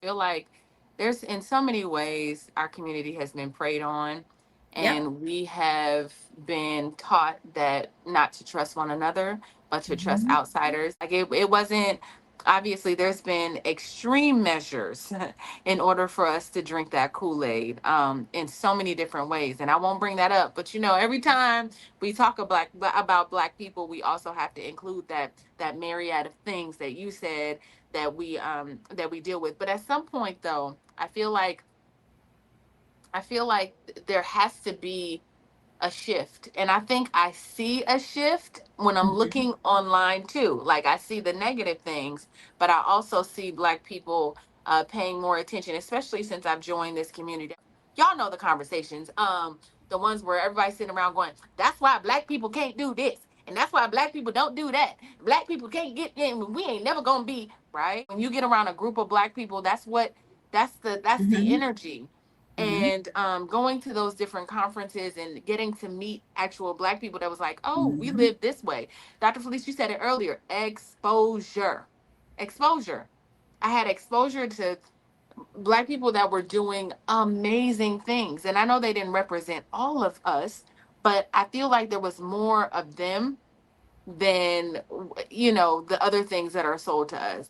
Feel like there's in so many ways our community has been preyed on, Yep. and we have been taught that not to trust one another but to trust Mhm. outsiders. Like it wasn't, obviously there's been extreme measures in order for us to drink that Kool-Aid, in so many different ways, and I won't bring that up, but every time we talk about black people, we also have to include that myriad of things that you said that we deal with. But at some point though, I feel like there has to be a shift. And I think I see a shift when I'm Mhm. looking online too. Like I see the negative things, but I also see black people paying more attention, especially since I've joined this community. Y'all know the conversations, the ones where everybody's sitting around going, "That's why black people can't do this, and that's why black people don't do that. Black people can't get in. We ain't never gonna be right." When you get around a group of black people, that's the Mhm. energy. Mhm. And going to those different conferences and getting to meet actual black people that was like, "Oh, we Mhm. live this way." Dr. Felice, you said it earlier, exposure. I had exposure to black people that were doing amazing things, and I know they didn't represent all of us, but I feel like there was more of them than the other things that are sold to us.